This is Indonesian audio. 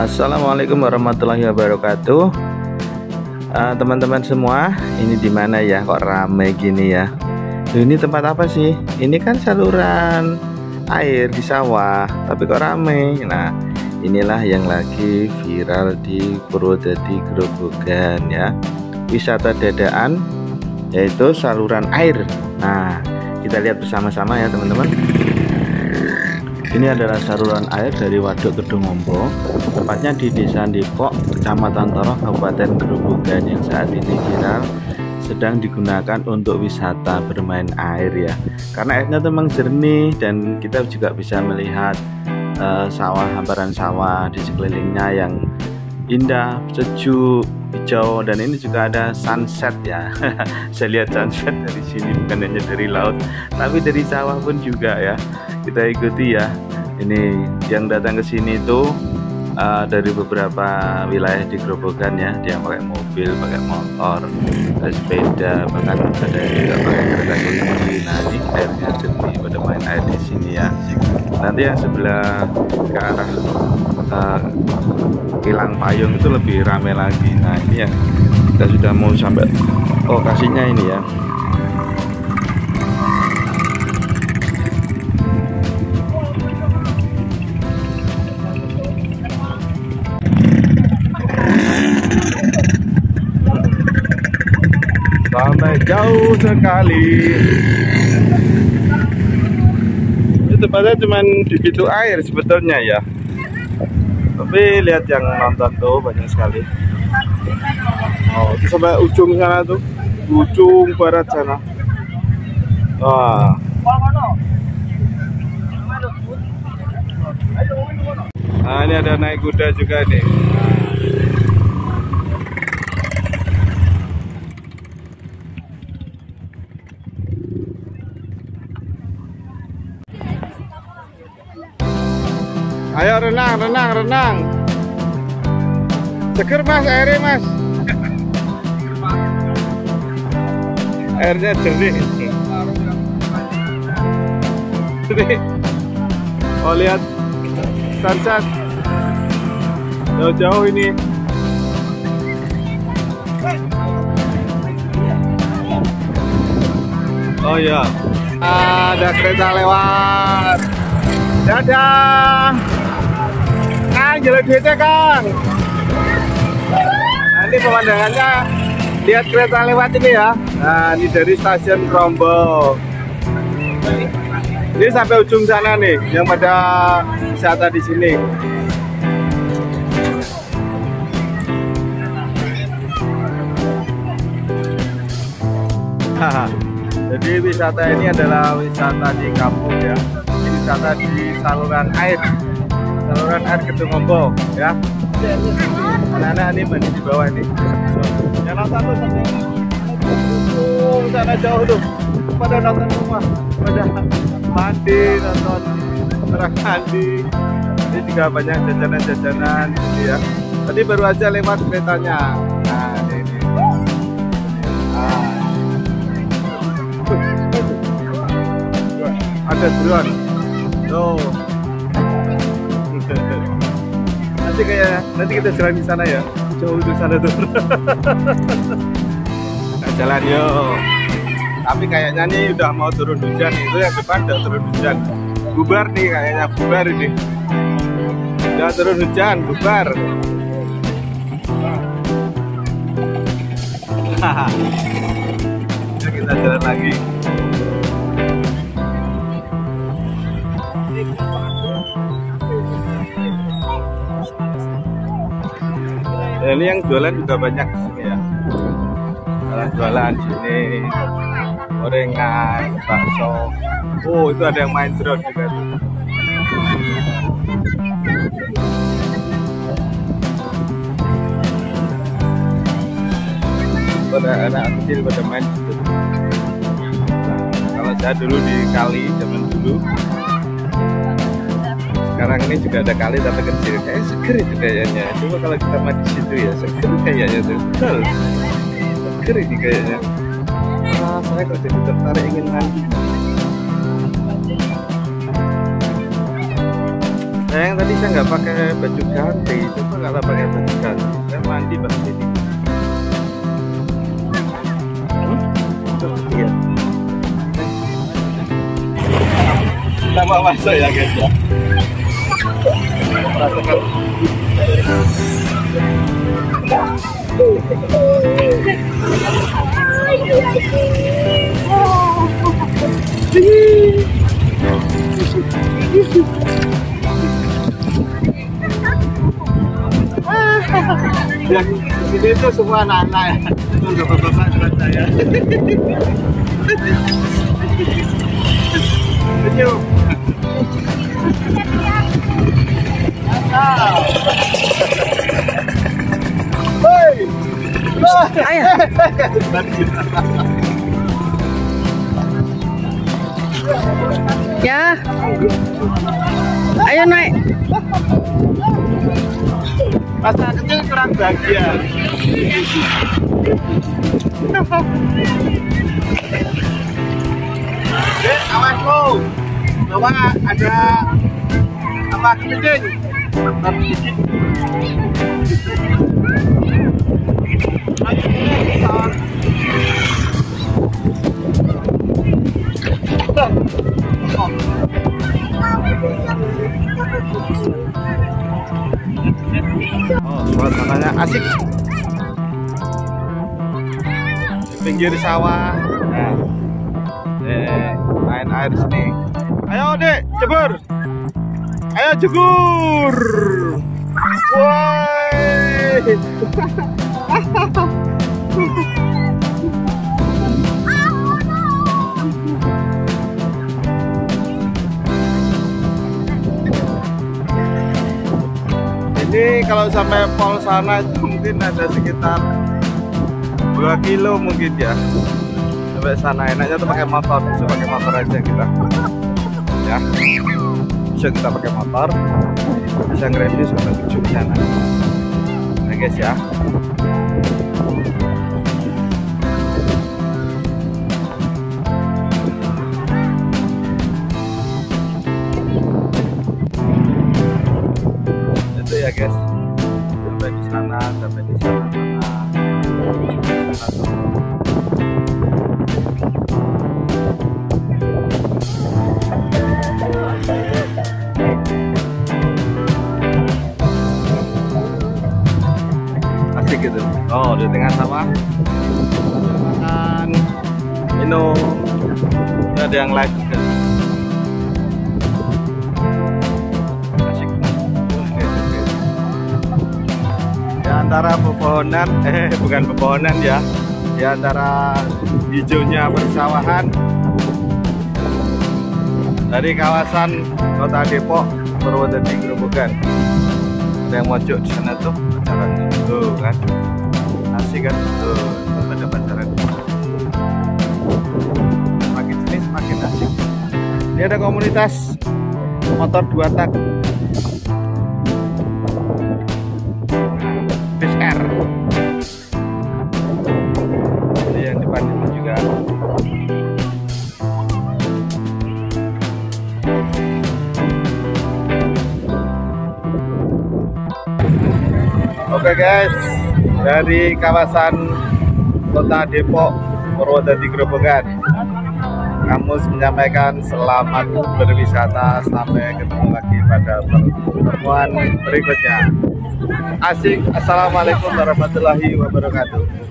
Assalamualaikum warahmatullahi wabarakatuh. Teman-teman semua, ini di mana ya kok ramai gini ya? Ini tempat apa sih? Ini kan saluran air di sawah, tapi kok ramai. Nah, inilah yang lagi viral di Purwodadi Grobogan ya. Wisata dadakan yaitu saluran air. Nah, kita lihat bersama-sama ya teman-teman. Ini adalah saluran air dari Waduk Kedungombo, tepatnya di Desa Depok, Kecamatan Toroh, Kabupaten Grobogan, yang saat ini viral sedang digunakan untuk wisata bermain air ya. Karena airnya memang jernih dan kita juga bisa melihat sawah, hamparan sawah di sekelilingnya yang indah, sejuk, hijau, dan ini juga ada sunset ya. Saya lihat sunset dari sini, bukan hanya dari laut, tapi dari sawah pun juga ya. Kita ikuti ya. Ini yang datang ke sini itu dari beberapa wilayah di Grobogan ya. Dia pakai mobil, pakai motor, sepeda, bahkan ada yang juga pakai kereta kunci. Nah, ini airnya jernih pada main air di sini ya. Nanti yang sebelah ke arah Kilang Payung itu lebih ramai lagi. Nah, ini yang kita sudah mau sampai lokasinya ini ya. Sampai jauh sekali. Ini tempatnya cuma di pintu air sebetulnya ya. Tapi lihat yang nonton tuh banyak sekali. Oh, itu sampai ujung sana tuh, ujung barat sana. Wah. Nah, ini ada naik kuda juga nih. Ayo renang. Seger mas, airnya mas. Airnya jernih. Oh, lihat sunset jauh-jauh ini. Oh ya, ada kereta lewat. Dadah. Jalan duitnya Kang. Nah, ini pemandangannya, lihat kereta lewat ini ya. Nah, ini dari stasiun Krombo. Ini sampai ujung sana nih, yang pada wisata di sini. Jadi wisata ini adalah wisata di kampung ya. Ini wisata di saluran air. Saluran air Kedungombo ya. Anak-anak ini mandi di bawah ini. Yang nonton tuh sana jauh tuh, pada nonton semua, pada mandi, nonton orang mandi. Ini juga banyak jajanan-jajanan gitu ya. Tadi baru aja lewat keretanya. Nah, ini. Ada drone. Tuh. Nanti kita jalan di sana ya, jauh di sana tuh. Nah, jalan yuk. Tapi kayaknya nih udah mau turun hujan nih. Itu yang depan udah turun hujan. Bubar nih kayaknya, bubar ini. Udah turun hujan, bubar. Ya, kita jalan lagi. Ini yang jualan juga banyak di sini ya. Jualan sini, gorengan, bakso. Oh, itu ada yang main drone juga tuh. Pada anak kecil pada main situ. Kalau saya dulu di kali zaman dulu. Sekarang ini juga ada kali tapi kecil, kayak seger itu kayaknya. Coba kalau kita mandi di situ ya, seger kayaknya tuh. Betul. Seger ini kayaknya. Wah, saya kok jadi tertarik ingin mandi. Sayang tadi saya nggak pakai baju ganti. Coba kalau pakai baju ganti, saya mandi pas ini. Iya. Kita mau masuk ya guys ya. Rasakan. Yang ini tuh semua anak-anak ya. Untuk bapak-bapak dengan saya. Senyum. Hei. Ayo. Ya. Ayo naik. Masa kecil kurang bahagia. Awas lo, bawa ada apa kepiting? Oh, suasananya asik. Pinggir sawah. Nah, main air sini. Ayo dek, jebur. Ayo jegur. Woi. Ini kalau sampai pol sana itu mungkin ada sekitar 2 kilo mungkin ya. Sampai sana enaknya tuh pakai motor, bisa pakai motor aja kita. Ya. Bisa kita pakai motor. Bisa nge-review sampai tujuh di sana. Nah guys ya. Ya guys, sampai di sana, sampai di sana. Asik gitu. Oh, di tengah sawah. Makan, minum. Ini ada yang live juga. Antara pepohonan, bukan pepohonan ya, di antara hijaunya persawahan dari kawasan Kota Depok, Purwodadi, Grobogan. Ada yang mojok di sana tuh pacarannya, tuh kan, asik kan, tuh pada pacaran. Makin sini semakin asik. Ini ada komunitas motor 2 tak. Ini yang depan itu juga. Oke guys, dari kawasan Kota Depok, Purwodadi, Grobogan, Kamus menyampaikan selamat berwisata, sampai ketemu lagi pada pertemuan berikutnya. Asik. Assalamualaikum warahmatullahi wabarakatuh.